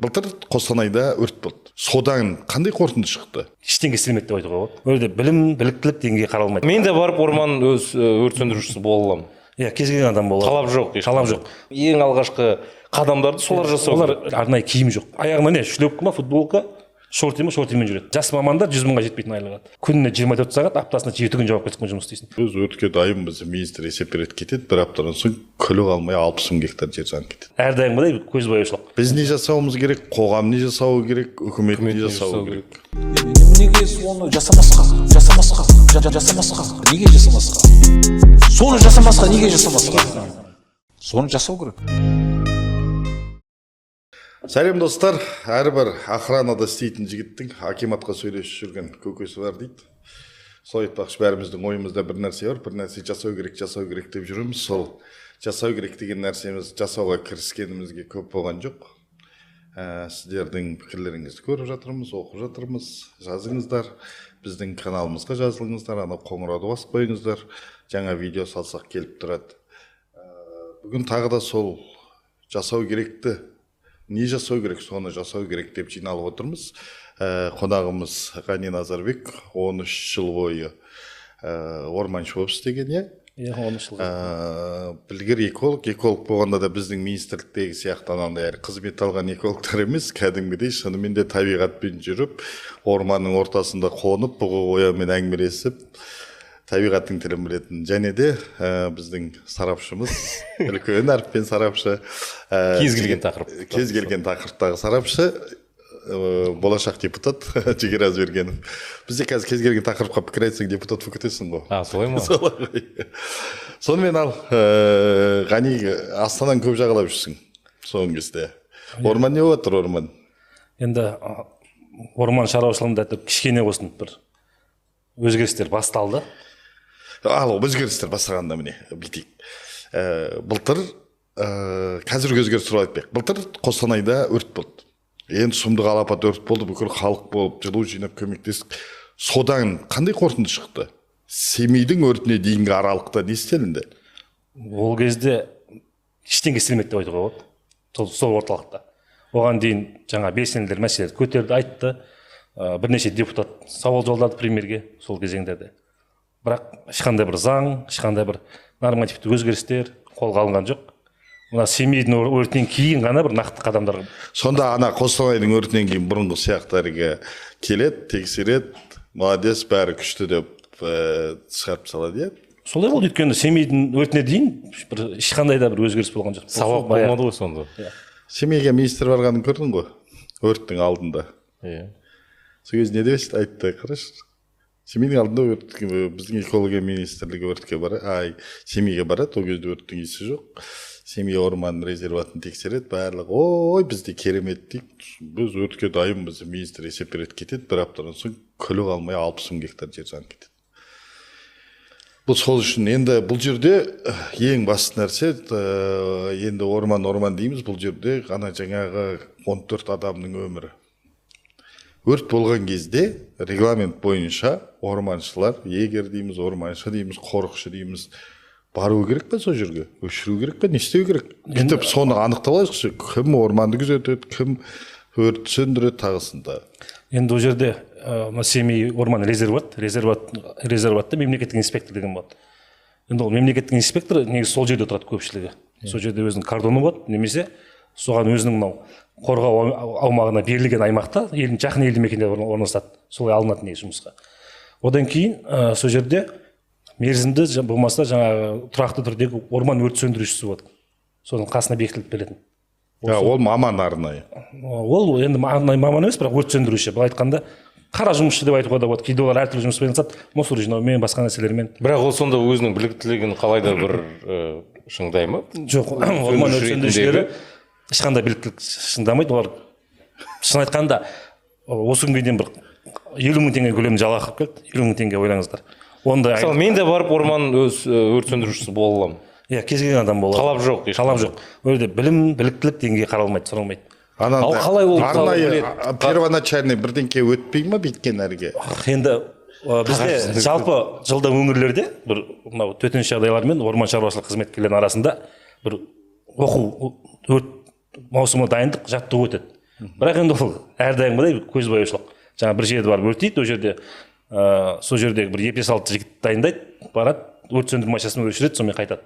Былтыр Қостанайда өрт болды. Содан қандай қорытынды шықты? Ештеңе істелмеді деп айтуға болады. Ол жерде білім, біліктілік деңгейі қаралмайды. Мен де барып орман өрт сөндірушісі бола аламын. Иә, кез келген адам болады. Талап жоқ. Талап жоқ. Ең алғашқы қадамдарды солар жасау. Олар арнайы киім жоқ. Аяғына не, шлепка ма, футболка, шортимен жүреді. Жас мамандар 100 мыңға жетпейтін айлық алады. Күніне 24 сағат, аптасына 7 күн жауапкершілікпен жұмыс істейсің. Біз өртке дайынбыз, министр есеп береді кетеді, бір аптадан соң күлі қалмай 60 мың гектар жер жанып кетеді. Әрдайым бұдай көзбояушылық. Біз не жасауымыз керек, қоғам не жасауы керек, үкімет не жасауы керек. Неге соны жасамасқа? Неге жасамасқа? Соны жасамасқа, неге жасамасқа? Соны жасау керек. Сәлем достар, әрбір охранада істейтін жігіттің акиматқа сөйлесіп жүрген көкесі бар дейді. Сол айтпақшы, бәріміздің ойымызда бір нәрсе бар, бір нәрсе жасау керек деп жүреміз. Сол жасау керек деген нәрсеміз жасауға кіріскенімізге көп болған жоқ. Сіздердің пікірлеріңізді көріп жатырмыз, оқып жатырмыз. Жазыңыздар, біздің каналымызға жазылыңыздар, ана қоңырауды басып қойыңыздар. Жаңа видео салсақ келіп тұрады. Бүгін тағы да сол жасау керекті, не жасау керек, соны жасау керек деп жиналып отырмыз. Қонағымыз Ғани Назарбек 13 жыл бойы орманшы болып істеген, иә? Иә, 13 жыл. Білгір эколог болғанда да біздің министрліктегі сияқты анандай қызмет алған экологтар емес, кәдімгідей шынымен де табиғатпен жүріп, орманның ортасында қонып, бұғы қоямен әңгімелесіп, табиғаттың тілін білетін, және де біздің сарапшымыз, үлкен әріппен сарапшы, Кез келген тақырыптағы сарапшы, болашақ депутат Жігер Әзбергенов. Бізде қазір кез келген тақырыпқа пікір айтсаң депутат болып кетесің ғой. Солай ма? Сонымен ал, Ғани, Астанадан көп жағалап жүрсің соңғы кезде. Орман не болып жатыр, орман? Енді орман шаруашылығында кішкене болсын бір өзгерістер басталды. Ал өзгерістер бастағанда міне бүйтейік. Былтыр қазіргі өзгеріс туралы айтпайық. Былтыр Қостанайда өрт болды. Енді сұмдық алапат өрт болды, бүкіл халық болып жылу жинап көмектесіп. Содан қандай қорытынды шықты? Семейдің өртіне дейінгі аралықта не істелінді? Ол кезде ештеңе істелмеді деп айтуға болады. Сол орталықта. Оған дейін жаңа белсенділер мәселелерді көтерді, айтты. Бірнеше депутат сауал жолдады премьерге сол кезеңдерде. Бірақ ешқандай бір заң, ешқандай бір нормативті өзгерістер қолға алынған жоқ. Мына Семейдің өртінен кейін ғана бір нақты қадамдар. Сонда ана Қостанайдың өртінен кейін бұрынғы сияқтарға келеді, тексереді, молодец, бәрі күшті деп шығарып салады, иә? Солай болды, өйткені Семейдің өртіне дейін ешқандай да бір өзгеріс болған жоқ. Сабақ болмады ғой сонда. Семейге министр барғанын көрдің ғой, өрттің алдында. Иә. Сол кезде не деп айтты, қарашы. Семейдің алдында біздің экология министрлігі өртке барады, Семейге барады, ол кезде өрттің иісі жоқ. Семей орман резерватын тексереді, барлығы, ой, бізде керемет дейді, біз өртке дайынбыз, министр есеп береді кетеді, бір аптадан соң күлі қалмай 60 мың гектар жер жанып кетеді. Бұл сол үшін енді бұл жерде ең басты нәрсе, енді орман дейміз, бұл жерде ғана жаңағы 14 адамның өмірі. Өрт болған кезде регламент бойынша орманшылар, егер дейміз, орманшы дейміз, қорықшы дейміз, бару керек пе сол жерге, өшіру керек пе, не істеу керек? Бүйтіп соны анықтап алайықшы, кім орманды күзетеді, кім өрт сөндіреді тағысында. Енді ол жерде Семей орман резерватта мемлекеттік инспектор деген болады. Енді ол мемлекеттік инспектор негізі сол жерде тұрады көпшілігі. Сол жерде өзінің кордоны болады, немесе соған өзінің мынау қорғау аумағына берілген аймақта жақын елді мекенде орналасады. Солай алынады негізі жұмысқа. Одан кейін сол жерде мерзімді болмаса жаңағы тұрақты түрдегі орман өрт сөндірушісі болады. Соның қасына бекітіліп беретін. Ол маман арнайы. Ол енді арнайы маман емес, бірақ өрт сөндіруші. Былай айтқанда қара жұмысшы деп айтуға да болады. Кейде олар әртүрлі жұмыспен айналысады, мусор жинаумен, басқа нәрселермен. Бірақ ол сонда өзінің біліктілігін қалайда бір шыңдай ма? Жоқ, орман өрт сөндірушілері ешқандай біліктілік шыңдамайды. Олар шын айтқанда осы күнге дейін бір 50 мың теңге көлемінде жалақы алып келді. 50 мың теңге ойлаңыздар. Мысалы, мен де барып орман өрт сөндірушісі бола аламын. Иә, кез келген адам болады. Талап жоқ. Талап жоқ. Ол жерде білім, біліктілік деңгейі қаралмайды, сұралмайды. Ал қалай ол арнайы первоначальный бірдеңке өтпей ма бүйткен әрге? Енді бізде жалпы жылда өңірлерде бір мынау төтенше жағдайлар мен орман шаруашылық қызметкерлерінің арасында бір оқу өрт маусымы дайындық жаттығу өтеді. бірақ енді ол әрдайымғыдай көз бояушылық. Жаңа бір жерде барып өртейді, ол жерде сол жердегі бір епес алты жігіт дайындайды, барады, өрт сөндіру машинасын өшіреді, сонымен қайтады.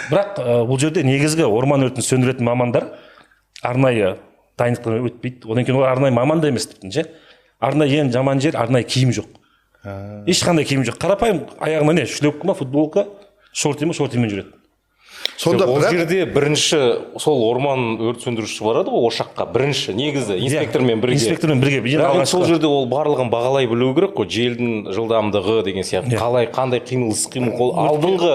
Бірақ бұл жерде негізгі орман өртін сөндіретін мамандар арнайы дайындықтан өтпейді. Одан кейін олар арнайы маман да емес тіптен ше. Арнайы ең жаман жер, арнайы киім жоқ. Ешқандай киім жоқ. Қарапайым аяғына не, шлепка ма, футболка, шортимен жүреді. Сонда ол бірақ жерде бірінші сол орман өрт сөндіруші барады ғой ошаққа, бірінші негізі инспектормен бірге. Инспектормен бірге. Бірақ сол жерде ол барлығын бағалай білу керек қой, желдің жылдамдығы деген сияқты. Қандай қимыл, іс-қимыл, алдыңғы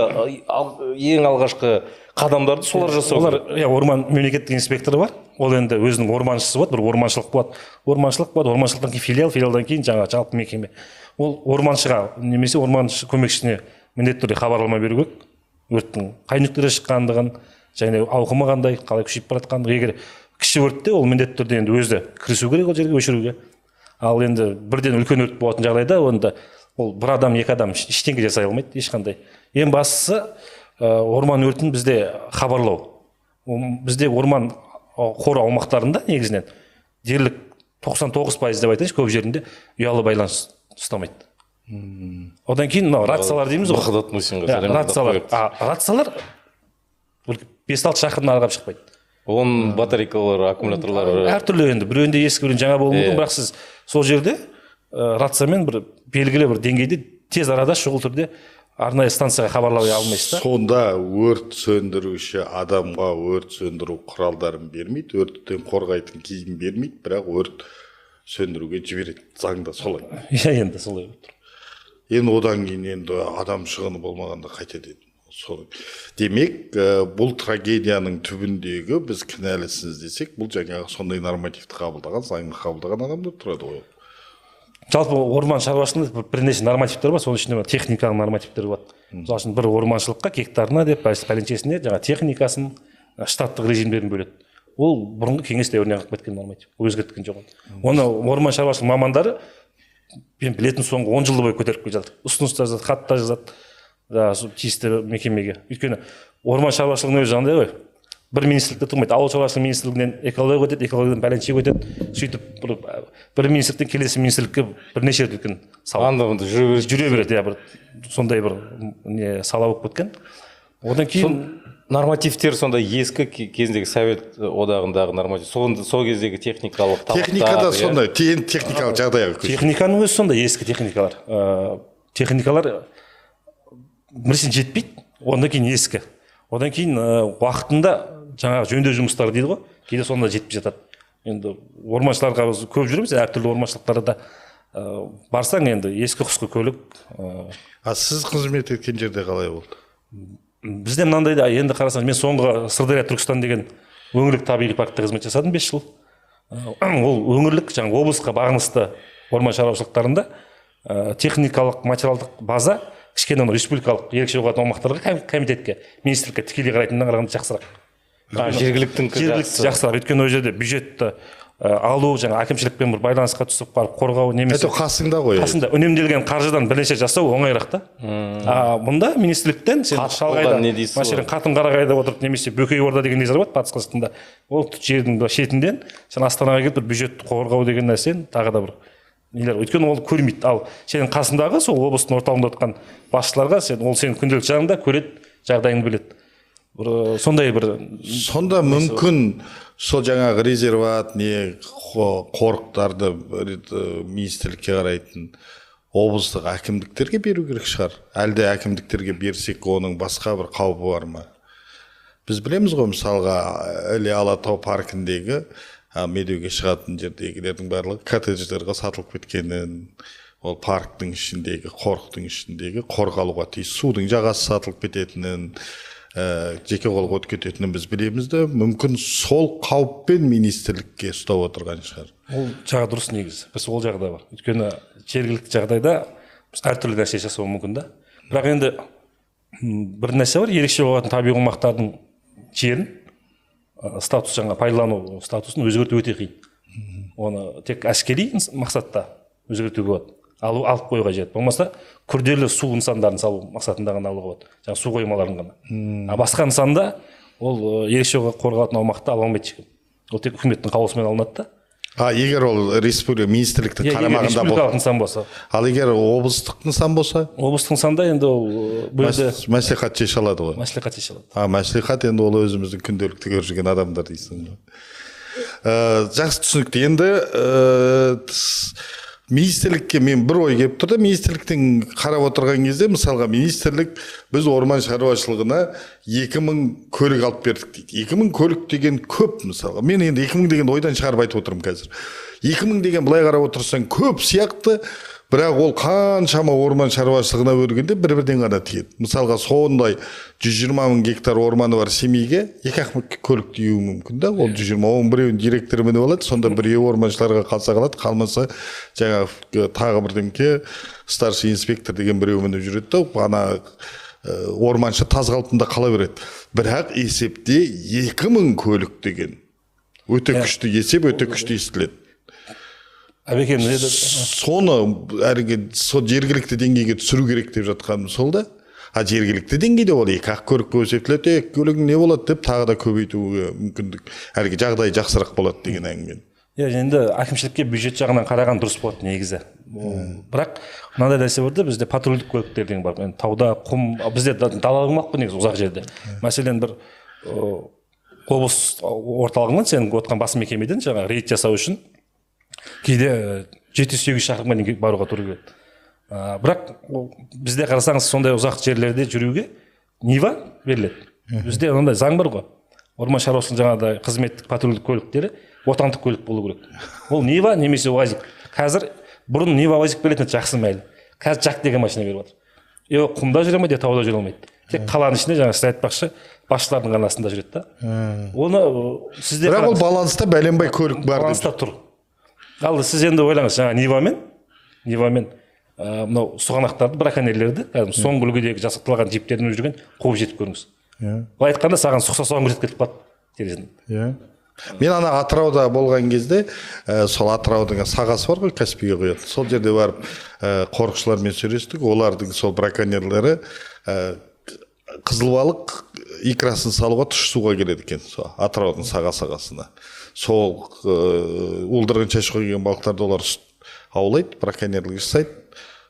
ең алғашқы қадамдарды солар жасау. Олар орман мемлекеттік инспекторы бар. Ол енді өзінің орманшысы болады, бір орманшылық болады. Орманшылықтан кейін филиалдан кейін жаңа жалпы мекеме. Ол орманшыға немесе орманшы көмекшісіне міндетті түрде хабарлама беру керек. Өрттің қай нүктеде шыққандығын, және ауқымы қандай, қалай күшейіп бара жатқандығы. Егер кіші өртте ол міндетті түрде енді өзі кірісу керек ол жерге, өшіруге. Ал енді бірден үлкен өрт болатын жағдайда онда ол бір адам, екі адам ештеңе жасай алмайды, ешқандай. Ең бастысы орман өртін бізде хабарлау. Бізде орман қоры аумақтарында негізінен дерлік 99% деп айтайыншы, көп жерінде ұялы байланыс ұстамайды. Одан кейін рациялар дейміз ғой. Рациялар 5-6 шақырымнан арығап шықпайды. Оның батарейкалар, аккумуляторлар әртүрлі енді. Біреуінде ескі, біреуінде жаңа болуы мүмкін, бірақ сіз сол жерде рациямен бір белгілі бір деңгейде тез арада шұғыл түрде арнайы станцияға хабарлай алмайсыз да. Сонда өрт сөндіруші адамға өрт сөндіру құралдарын бермейді, өрттен қорғайтын киім бермейді, бірақ өрт сөндіруге жібереді. Заңда солай. Енді солай отыр. Енді одан кейін енді адам шығыны болмағанда қайтеді. Демек, бұл трагедияның түбіндегі біз кінәлісіз десек, бұл жаңағы сондай нормативті қабылдаған, заңды қабылдаған адамдар тұрады ғой. Жалпы орман шаруашылығында бірнеше нормативтер бар, соның ішінде техникалық нормативтер бар. Мысалы үшін бір орманшылыққа гектарына деп пәленшесіне жаңа техникасын штаттық режимдерін бөледі. Ол бұрынғы кеңес дәуірінен қалып кеткен норматив, өзгерткен жоқ. Оны орман шаруашылығы мамандары мен білетін соңғы 10 жылды бойы көтеріп келе жатыр. Ұсыныс жазады, хат та жазады тиісті мекемеге. Өйткені орман шаруашылығының өзі жаңағыдай ғой. Бір министрлікте тұрмайды. Ауыл шаруашылығы министрлігінен экология өтеді, экологиядан бәленше өтеді. Сөйтіп бір министрліктен келесі министрлікке бірнеше рет өткен жүре береді. Бір сондай бір сала болып кеткен. Одан кейін нормативтер сонда ескі кезіндегі совет одағындағы норматив, сол кездегі техникалық талаптар. Техникада сондай, техникалық жағдайға көшті. Техниканың өзі сондай ескі техникалар. Техникалар біріншіден жетпейді, одан кейін ескі. Одан кейін уақытында жаңағы жөндеу жұмыстары дейді ғой, кейде сонда жетпей жатады. Енді орманшыларға көп жүреміз, әртүрлі орманшылықтарда барсаң енді ескі құсқы көлік. Сіз қызмет еткен жерде қалай болды? Бізде мынандай да, енді қарасаңыз, мен соңғы Сырдария Түркістан деген өңірлік табиғи паркте қызмет жасадым 5 жыл. Ол өңірлік жаңағы облысқа бағынысты орман шаруашылықтарында техникалық, материалдық база кішкене республикалық ерекше болатын аумақтарға комитетке, министрлікке тікелей қарайтыннан қарағанда жақсырақ. Жергілікті жақсырақ. Өйткені ол жерде бюджетті алу, жаңа әкімшілікпен бір байланысқа түсіп барып қорғау немесе қасыңда ғой. Қасында үнемделген қаржыдан бірнеше жасау оңайырақ та. Мұнда министрліктен сен шалғайда, мәселен Қатын-Қарағайда отырып немесе Бөкей Орда деген жер бар батыс қазақстанда. Ол жердің шетінден сен Астанаға келіп бюджетті қорғау деген нәрсен тағы да бір нелер. Өйткені ол көрмейді. Ал сенің қасындағы сол облыстың орталығында отырған басшыларға ол сенің күнделікті жағыңда көреді, жағдайыңды біледі. Сонда мүмкін сол жаңағы резерват, қорықтарды министрлікке қарайтын облыстық әкімдіктерге беру керек шығар. Әлде әкімдіктерге берсек, оның басқа бір қаупі бар ма? Біз білеміз ғой, мысалға Іле Алатау паркіндегі медеуге шығатын жердегілердің барлығы коттедждерге сатылып кеткенін, ол парктың ішіндегі, қорықтың ішіндегі қорғалуға тиіс судың жағасы сатылып кететінін, жеке қолға өтіп кететінін біз білеміз де, мүмкін сол қауіппен министрлікке ұстап отырған шығар. Ол жағы дұрыс негізі. Біз ол жағда бар. Өйткені жергілікті жағдайда әртүрлі нәрсе жасауы мүмкін да. Бірақ енді бір нәрсе бар, ерекше болатын табиғи аумақтардың жерін статус жаңа пайдалану статусын өзгерту өте қиын. Оны тек әскери мақсатта өзгертуге болады. Алып қоюға жет. Болмаса күрделі су нысандарын салу мақсатында ғана алуға болады. Жаңа су қоймаларын ғана. Басқа нысанда ол ерекше қорғалатын аумақты ала алмайды ешкім. ол тек үкіметтің қаулысымен алынады да. Егер ол республика министрліктің қарамағында республикалық нысан болса. Ал егер облыстық нысан болса, Облыстың нысанда енді ол бөлді мәслихат шеше алады ғой. мәслихат шеше алады. Мәслихат енді ол өзіміздің күнделікті көріп жүрген адамдар дейсің ғой. Жақсы түсінікті. Енді министрлікке мен бір ой келіп тұрды. Министрліктен қарап отырған кезде, мысалға министрлік біз орман шаруашылығына 2000 көлік алып бердік дейді. 2000 көлік деген көп мысалға. Мен енді 2000 деген ойдан шығарып айтып отырмын қазір. 2000 деген былай қарап отырсаң көп сияқты, бірақ ол қаншама орман шаруашылығына бөлгенде бір-бірден ғана тиеді. Мысалға сондай 120 мың гектар орманы бар Семейге 2-ақ көлік тиюі мүмкін да. Ол 120, оның біреуін директор мініп алады, сонда біреуі орманшыларға қалса қалады, қалмаса жаңа тағы бірдеңке старший инспектор деген біреу мініп жүреді да, ана орманшы таз қалпында қала береді. Бірақ есепте 2000 көлік деген өте күшті есеп, өте күшті естіледі. Әбекен соны сол жергілікті деңгейге түсіру керек деп жатқаным сол да. Жергілікті деңгейде ол 2-ақ көлікке есептеледі, көлігің не болады деп тағы да көбейтуге мүмкіндік, жағдай жақсырақ болады деген әңгіме. Енді әкімшілікке бюджет жағынан қараған дұрыс болады негізі. Бірақ мынандай нәрсе бар да, бізде патрульдік көліктер деген бар. Тауда, құм, бізде дала болмақ қой негізі ұзақ жерде. Мәселен бір облыс орталығынан сен отқан басым мекемеден жаңа рейд жасау үшін кейде 700-800 шақырымға дейін баруға тура келеді. Бірақ бізде қарасаңыз сондай ұзақ жерлерде жүруге Нива беріледі. Бізде ондай заң бар ғой. Орман шаруашылығының жаңағыдай қызметтік патрульдік көліктері отандық көлік болу керек. Ол Нива немесе УАЗик. Қазір бұрын Нива УАЗик беретін жақсы мәлі. Қазір жак деген машина беріп жатыр. Құмда жүре ме, тауда жүре алмайды. Тек қаланың ішінде жаңа сіз айтпақшы басшылардың арасында жүреді да. Оны сізде бірақ ол баланста бәленбай көлік бар. Баланста тұр. Ал сіз енді ойлаңыз, жаңа Нивамен мынау сұғанақтарды, браконьерлерді, соңғы үлгідегі жасақталған джиптермен жүрген қуып жетіп көріңіз. Былай айтқанда саған сұқса соған көрсетіп кетіп қалады терезеден. Мен ана Атырауда болған кезде, сол Атыраудың сағасы бар ғой, Каспийге құятын. Сол жерде барып қорықшылармен сөйлестік. Олардың сол браконьерлері қызылбалық икрасын салуға тұщы суға келеді екен, сол Атыраудың сағасына. Сол уылдырған шашуға келген балықтарды олар аулайды, браконьерлік жасайды.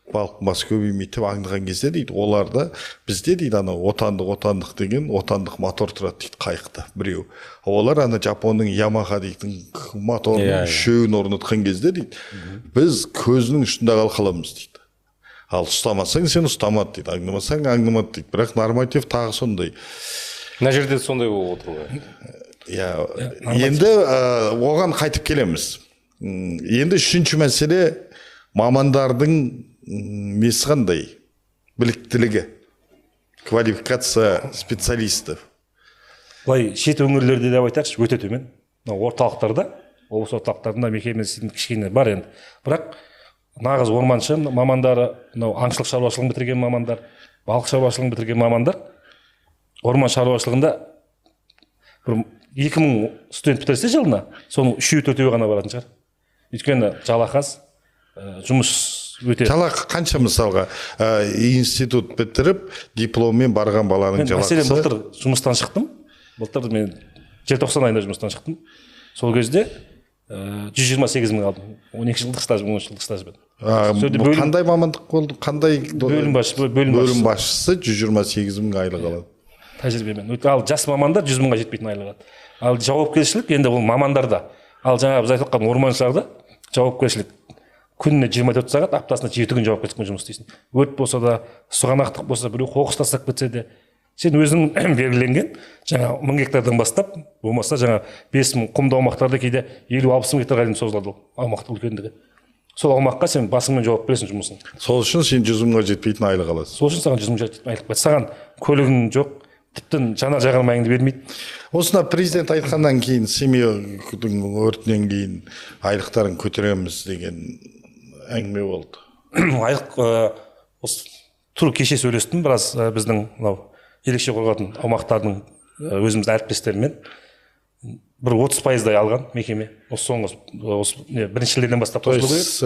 Балықтың басы көбеймейді деп аңдыған кезде дейді, оларда бізде дейді ана отандық деген отандық мотор тұрады дейді қайықта біреу. Олар ана Жапонның Ямаха дейтін моторының үшеуін орнатқан кезде дейді, біз көзінің үстінде қалқаламыз дейді. Ал ұстамасаң сен ұстамады дейді, аңдамасаң аңдамады дейді. Бірақ норматив тағы сондай. Мына жерде сондай болып отыр ғой. Енді оған қайтып келеміз. Енді үшінші мәселе мамандардың несі қандай? Біліктілігі, квалификация специалистов. Былай шет өңірлерде деп айтайықшы, өте төмен. Орталықтарда, облыс орталықтарында мекемесі кішкене бар енді. Бірақ нағыз орманшы мамандары, аңшылық шаруашылығын бітірген мамандар, балық шаруашылығын бітірген мамандар орман шаруашылығында 2000 студент бітірсе жылына, соның 3-4 ғана баратын шығар. Өйткені жалақы, жұмыс өте. Жалақы қанша мысалға институт бітіріп, дипломмен барған баланың жалақысы? Мәселен былтыр жұмыстан шықтым. Былтыр мен желтоқсан айында жұмыстан шықтым. Сол кезде 128 мың алдым. 12 жылдық стаж, 13 жылдық стажбен. Қандай мамандық болды? Қандай бөлім басшысы 128 мың айлық алады? Тәжірибемен. Ал жас мамандар 100 мыңға жетпейтін айлық алады. Ал жауапкершілік енді ол мамандарда. Ал жаңа біз айтып отқан орманшыларда жауапкершілік күніне 24 сағат, аптасына 7 күн жауапкершілікпен жұмыс істейсің. Өрт болса да, сұғанақтық болса, біреу қоқыс тастап кетсе де, сен өзің белгіленген жаңа 1000 гектардан бастап, болмаса жаңа 5000 құмды аумақтарда кейде 50-60 мың гектарға дейін созылады аумақтың үлкендігі. Сол аумаққа сен басыңмен жауап бересің жұмысын. Сол үшін сен 100 мыңға жетпейтін айлық аласың. Сол үшін саған 100 мыңға жетпейтін айлық. Саған көлігің жоқ, тіптен жанар-жағармайыңды бермейді. Осына президент айтқаннан кейін, Семейдің өртінен кейін айлықтарын көтереміз деген әңгіме болды. Айлық тур кеше сөйлестім біраз біздің ерекше қорғалатын аумақтардың өзіміздің әріптестерімен. бір 30%-дай алған мекеме. Осы соңғы бірінші шілдеден бастап То қосылу керек. есть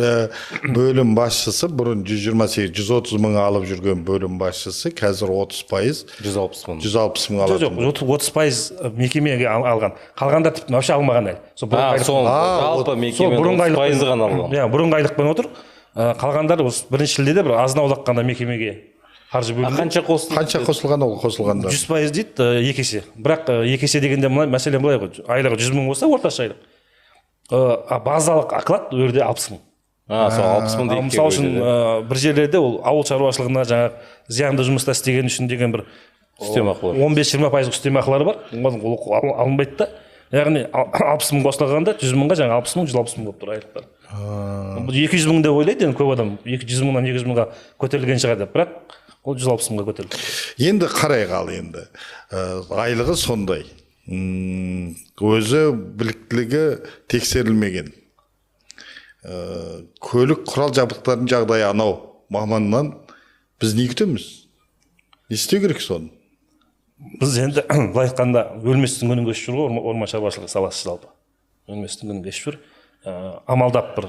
бөлім басшысы бұрын 128-130 мың алып жүрген бөлім басшысы қазір 30%, 160 мың. 160 мың алады. Жоқ, 30% мекемеге алған. Қалғандар тіпті вообще алмаған әлі. Сол Жалпы мекеме 30% ғана алған. Иә, бұрынғы айлықпен отыр. Қалғандар осы бірінші шілдеде бір азын-аулақ мекемеге қаржы бөлінді. Қанша қосылған ол қосылғанда? 100% дейді, 2 есе. Бірақ 2 есе дегенде мәселе былай ғой. Айлығы 100 мың болса, орташа айлық. Базалық оклад өрде 60 мың. Сол 60 мың дейік. Мысалы үшін бір жерлерде ол ауыл шаруашылығына жаңағы зиянды жұмыста істеген үшін деген бір үстемақылар. 15-20% үстемақылары бар. Ол алынбайды да. Яғни 60 мың қосылғанда 100 мыңға жаңа 60 мың, 160 мың болып тұр айлықтар. 200 мың деп ойлайды енді көп адам. 100 мыңнан 200 мыңға көтерілген шығар деп. Бірақ ол 160 мыңға көтерілді. Енді қарай қал енді. Айлығы сондай. Өзі біліктілігі тексерілмеген. Көлік құрал жабдықтардың жағдайы анау маманнан біз не күтеміз? Не істеу керек соны? Біз енді былай айтқанда өлместің күнін кешіп жүр ғой орман шаруашылығы саласы жалпы. Өлместің күнін кешіп жүр. Амалдап бір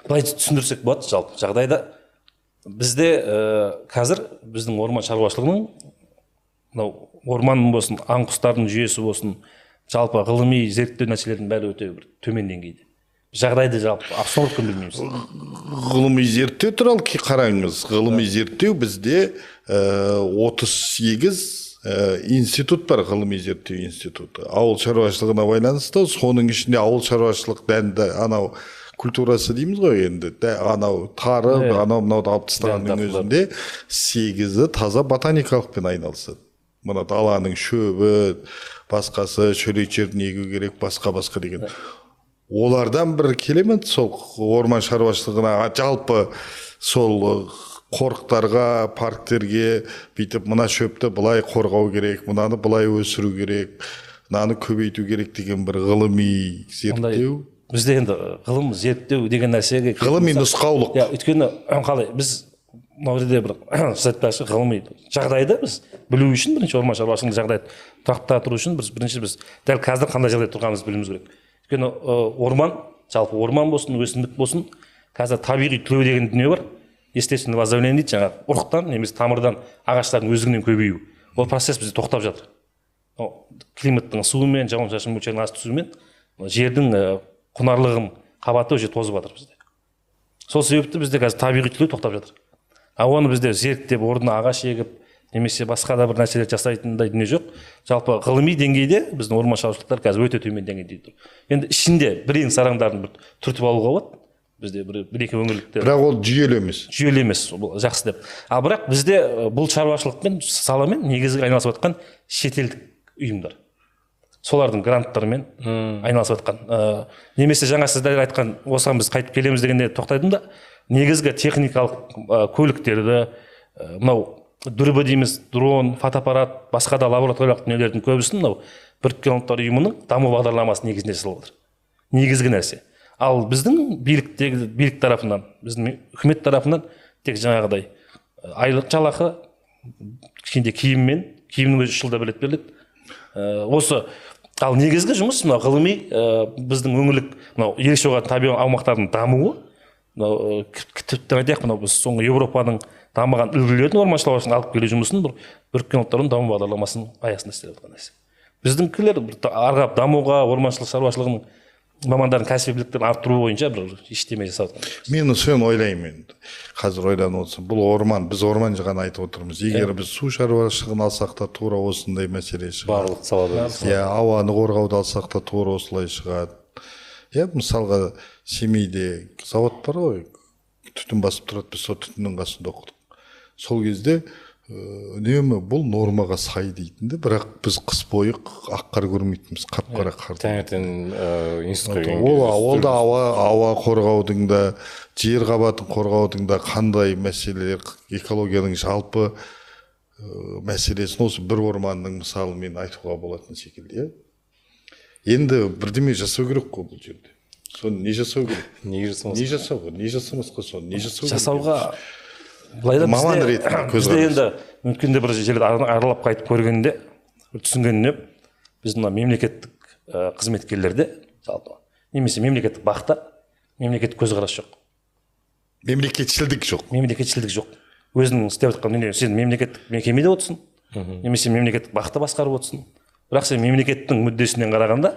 былай түсіндірсек болады жалпы жағдайда. Бізде қазір біздің орман шаруашылығының мынау орман болсын, аң құстардың жүйесі болсын, жалпы ғылыми зерттеу нәрселердің бәрі өте бір төмен деңгейде. Жағдайды жалпы абсолютно білмейміз. Ғылыми зерттеу туралы қараңыз. Ғылыми зерттеу бізде 38 институт бар, ғылыми зерттеу институты. Ауыл шаруашылығына байланысты, соның ішінде ауыл шаруашылық дәнді анау культурасы дейміз ғой енді. Анау тары, анау-мынауды алып тастағанның өзінде 8-і таза ботаникалықпен айналысады. Мына даланың шөбі, басқасы, шөлейт жерін егу керек, басқа деген. Олардан бір келемент сол орман шаруашылығына жалпы сол қорықтарға, парктерге бүйтіп мына шөпті былай қорғау керек, мынаны былай өсіру керек, мынаны көбейту керек деген бір ғылыми зерттеу. Бізде енді ғылым зерттеу деген нәрсеге ғылыми нұсқаулық. Өйткені қалай біз мына жерде бір айтпақшы ғылыми жағдайды біз білу үшін бірінші орман шаруашылығының жағдайды тұрақтыра тұру үшін бірінші біз дәл қазір қандай жағдайда тұрғанымызды білуіміз керек. Өйткені орман, жалпы орман болсын, өсімдік болсын, қазір табиғи түлеу деген дүние бар. Естественное возобновление дейді, жаңағы ұрықтан немесе тамырдан ағаштардың өздігінен көбею. Ол процесс бізде тоқтап жатыр. Климаттың суымен, жауын-шашын мөлшерінің асып түсуімен жердің құнарлығын қабаты уже тозып жатыр бізде. Сол себепті бізде қазір табиғи түлеу тоқтап жатыр. Оны бізде зерттеп, орнына ағаш егіп, немесе басқа да бір нәрселер жасайтындай дүние жоқ. Жалпы ғылыми деңгейде біздің орман шаруашылықтар қазір өте төмен деңгейде тұр. Енді ішінде бірең сараңдарын бір түртіп алуға болады. Бізде бір-екі өңірліктер. Бірақ ол жүйелі емес. Жүйелі емес, жақсы деп. Бірақ бізде бұл шаруашылықпен, саламен негізгі айналысып жатқан шетелдік ұйымдар. Солардың гранттарымен айналысып жатқан. Немесе жаңа сіздер айтқан, осыған біз қайтып келеміз дегенде тоқтайдым да, негізгі техникалық көліктерді, мынау дүрбі дейміз, дрон, фотоаппарат, басқа да лабораториялық дүниелердің көбісін мынау Біріккен ұлттар ұйымының даму бағдарламасы негізінде жасалып отыр. Негізгі нәрсе. Ал біздің билік тарапынан, біздің үкімет тарапынан тек жаңағыдай айлық жалақы, кішкентай киімнің өзі 3 жылда бір рет беріледі. Осы ал негізгі жұмыс мынау ғылыми біздің өңірлік мынау ерекше болған табиғи аумақтардың дамуы. Мынау тіптен айтайық, мынау біз соңғы Европаның дамыған үлгілерін орман шаруашылығына алып келу жұмысын Біріккен ұлттар ұйымының даму бағдарламасының аясында істеліп жатқан нәрсе. Біздіңкілер арғап дамуға, орман шаруашылығының мамандардың кәсіби біліктілігін арттыру бойынша бір ештеме жасап жатқан. Мен соны ойлаймын. Қазір ойланып отырсам, бұл орман, біз орман жағын айтып отырмыз. Егер біз су шаруашылығын алсақ та тура осындай мәселе шығады. Барлық салада. Ауаны қорғауды алсақ та тура осылай шығады. Мысалға Семейде завод бар ғой, түтін басып тұрады, біз сол түтіннің қасында оқыдық. Сол кезде үнемі бұл нормаға сай дейтінді, бірақ біз қыс бойы ақ қар көрмейтінбіз, қап-қара қар. Таңертең институтқа келген ол да ауа қорғаудың да, жер қабатын қорғаудың да қандай мәселелер, экологияның жалпы мәселесін осы бір орманның мысалымен айтуға болатын секілді. Енді бірдеме жасау керек қой бұл жерде. Соны не жасау керек? Не жасамасқа соны не жасау керек? Жасауға маман ретінде бізде енді мүмкінде бір жерлерді аралап қайтып көргенде түсінгенде біз мына мемлекеттік қызметкерлерде жалпы немесе мемлекеттік бақта мемлекеттік көзқарас жоқ, мемлекетшілдік жоқ. мемлекетшілдік жоқ. Өзінің істеп жатқан сен мемлекеттік мекемеде отырсың, немесе мемлекеттік бақта басқарып отырсың, бірақ сен мемлекеттің мүддесінен қарағанда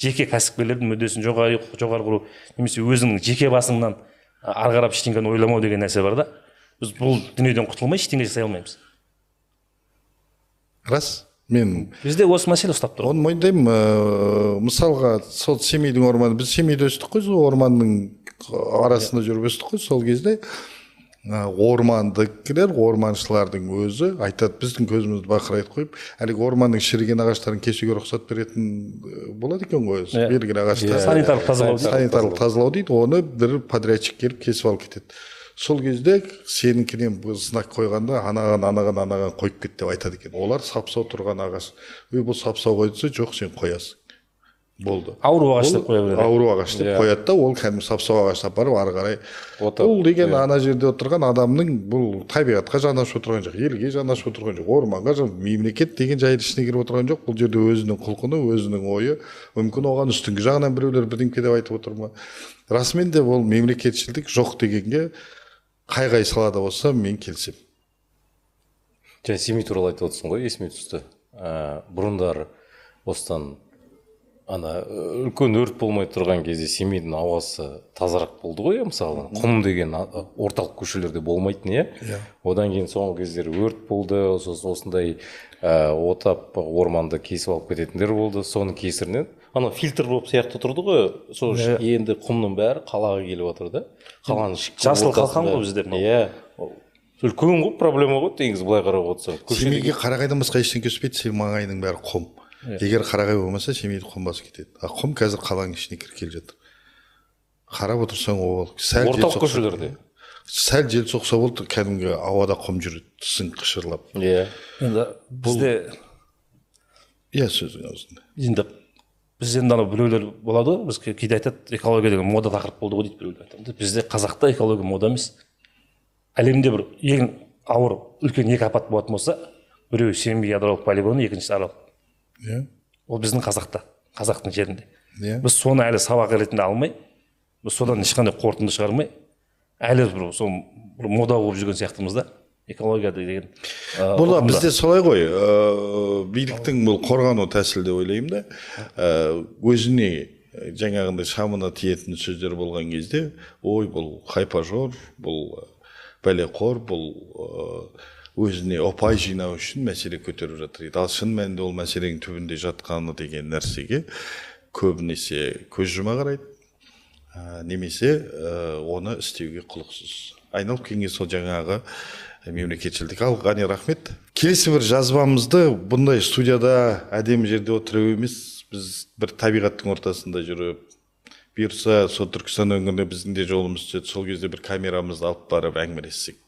жеке кәсіпкерлердің мүддесін жоғары құру немесе өзіңнің жеке басыңнан ары қарап ештеңені ойламау деген нәрсе бар да. Біз бұл дүниеден құтылмай ештеңе жасай алмаймыз. Рас. Мен Бізде осы мәселе ұстап тұр. оны мойындаймын. Мысалға сол Семейдің орманы, біз Семейде өстік қой, сол орманның арасында жүріп өстік қой. Сол кезде ормандыкілер, орманшылардың өзі айтады, біздің көзімізді бақырайып қойып, әлгі орманның шіріген ағаштарын кесуге рұқсат беретін болады екен ғой. Берген ағаштар Санитарлық тазалау дейді. Санитарлық тазалау дейді. Оны бір подрядчик келіп кесіп алып кетеді. Сол кезде сенікінен знак қойғанда анаған қойып кет деп айтады екен. Олар сапсау тұрған ағаш. Бұл сапсау қойдысы жоқ, сен қоясың. Болды. Ауру ағаш деп қоя береді. Ауру ағаш деп қояды да, ол кәдімгі сапсау ағаш апарып ары қарай. Бұл деген ана жерде отырған адамның бұл табиғатқа жанашып отырған жоқ, елге жанашып отырған жоқ, орманға мемлекет деген жайдың ішіне кіріп отырған жоқ. Бұл жерде өзінің құлқыны, өзінің ойы, мүмкін оған үстіңгі жағынан біреулер бірдеңке деп айтып отыр ма. Расымен де ол мемлекетшілдік жоқ дегенге қай салада болса мен келсем. Жаңа Семей туралы айтып отырсың ғой, есіме түсті. Бұрындары осыдан үлкен өрт болмай тұрған кезде Семейдің ауасы тазарақ болды ғой, мысалы. Құм деген орталық көшелерде болмайтын, иә. Одан кейін соңғы кездері өрт болды, осындай отап орманды кесіп алып кететіндер болды. Соның кесірінен фильтр болып сияқты тұрды ғой. Сол енді құмның бәрі қалаға келіп отыр да. Қаланың жасыл қалқан ғой бізде. Иә. Үлкен ғой проблема ғой, негізі былай қарап отырсаң. Семейге Қарағайдан басқа ештеңе өспейді, Семей маңайының бәрі құм. Егер Қарағай болмаса, Семейді құм басып кетеді. Құм қазір қаланың ішіне кіріп жатыр. Қарап отырсаң, ол орталық көшелерде. Сәл жел соқса болды, кәдімгі ауада құм жүреді, тісің қышырлап. Иә. Енді бізде сөзің аузында. енді біз енді біреулер болады ғой, біз кейде айтады, экология деген мода тақырып болды ғой дейді біреулер айтады. Бізде қазақта экология мода емес. Әлемде бір ең ауыр үлкен екі апат болатын болса, біреуі Семей ядролық полигоны, екіншісі Арал. Ол біздің қазақта, қазақтың жерінде. Біз соны әлі сабақ ретінде алмай, біз содан ешқандай қорытынды шығармай, әлі бір мода болып жүрген сияқтымыз да, экология деген. Бұл бізде солай ғой, биліктің бұл қорғану тәсілі деп ойлаймын да, өзіне жаңағындай шамына тиетін сөздер болған кезде, ой, бұл хайпажор, бұл бәлеқор, бұл өзіне опай жинау үшін мәселе көтеріп жатыр. Ал шын мәнінде ол мәселенің түбінде жатқаны деген нәрсеге көбінесе көз жұма қарайды, немесе оны істеуге құлықсыз. Айналып келген сол жаңағы мемлекетшілдік. Ал Ғани, рахмет. Келесі бір жазбамызды бұндай студияда әдемі жерде отырып емес, біз бір табиғаттың ортасында жүріп, бұйырса сол Түркістан өңіріне біздің де жолымыз түседі, сол кезде бір камерамызды алып барып әңгімелессек.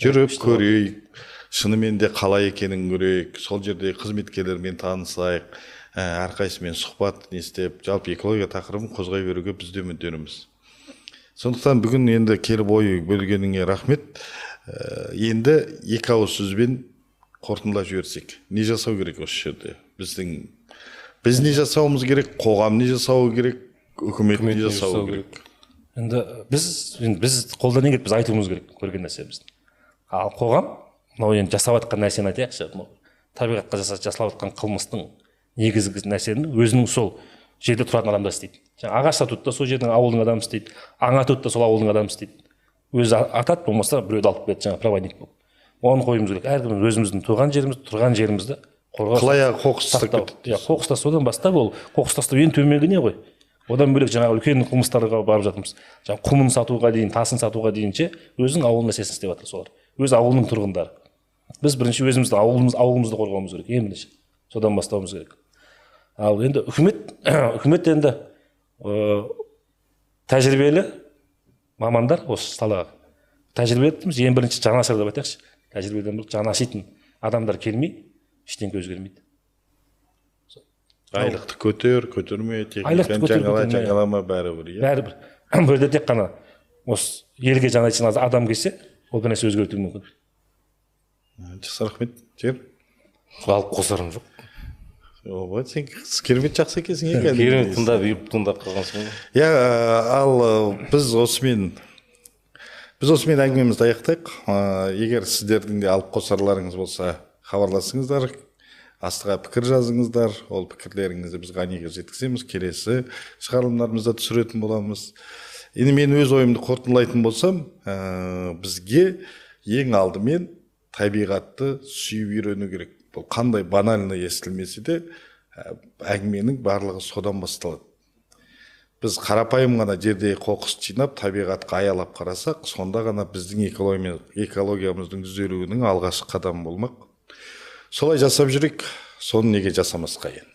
Жүріп көрейік, шынымен де қалай екенін көрейік, сол жерде қызметкерлермен танысайық, әрқайсымен сұхбат естіп, жалпы экология тақырыбын қозғай беруге біз де мүдделіміз. Сондықтан бүгін енді келіп ой бөлгеніңе рахмет. Енді екі ауыз сөзбен қорытындылап жіберсек, не жасау керек осы жерде? Біз не жасауымыз керек, қоғам не жасауы керек, үкімет не жасауы керек? Енді біз қолдан не керек, біз айтуымыз керек көрген нәрсемізді. Ал қоғам, мынау енді жасап жатқан нәрсені айтайықшы, табиғатқа жасалып жатқан қылмыстың негізгі нәрсені өзінің сол жерде тұратын адамдар істейді. Ағаш сатуды да сол жердің ауылдың адамы істейді, аң атуды да сол ауылдың адамы істейді. Өзі атады, болмаса біреуді алып келеді, проводник болып. Оны қоюымыз керек. Әркім өзіміздің туған жерімізді, тұрған жерімізді қорғау. Қалай қоқыс тастап кетеді? Қоқыс тастаудан бастап ол қоқыс тастау ең төменгі не ғой? Одан бөлек жаңағы үлкен қылмыстарға барып жатырмыз. Жаңағы құмын сатуға дейін, тасын сатуға дейінше өзінің ауыл мәселесін істеп жатыр солар. Өз ауылының тұрғындары. Біз бірінші өзіміздің ауылымызды қорғауымыз керек, ең бірінші. Содан бастауымыз керек. Ал енді үкімет енді тәжірибелі мамандар осы салаға. Тәжірибелі ең бірінші жанашыр деп айтайықшы. Тәжірибеден бір жанашитын адамдар келмей, ештеңе өзгермейді. Айлықты көтерме, жаңалама бәрібір. Бәрібір. Бұл жерде тек қана осы елге жанайтын адам келсе, ол бір нәрсе өзгертуі мүмкін. Жақсы, рахмет. Жер? Алып қосарым жоқ. ооба сен керемет жакшы экенсиң керемет тыңдап үйрүп тыңдап калгансың го. ал біз осымен әңгімемізді аяқтайық. Егер сіздердің де алып қосарларыңыз болса, хабарласыңыздар, астыға пікір жазыңыздар. Ол пікірлеріңізді біз Ғаниге жеткіземіз, келесі шығарылымдарымызда түсіретін боламыз. Енді мен өз ойымды қорытындылайтын болсам, бізге ең алдымен табиғатты сүйіп үйрену керек. Бұл қандай банально естілмесе де, әңгіменің барлығы содан басталады. Біз қарапайым ғана жерде қоқыс жинап, табиғатқа аялап қарасақ, сонда ғана біздің экологиямыздың түзелуінің алғашқы қадамы болмақ. Солай жасап жүрек, соны неге жасамасқа енді.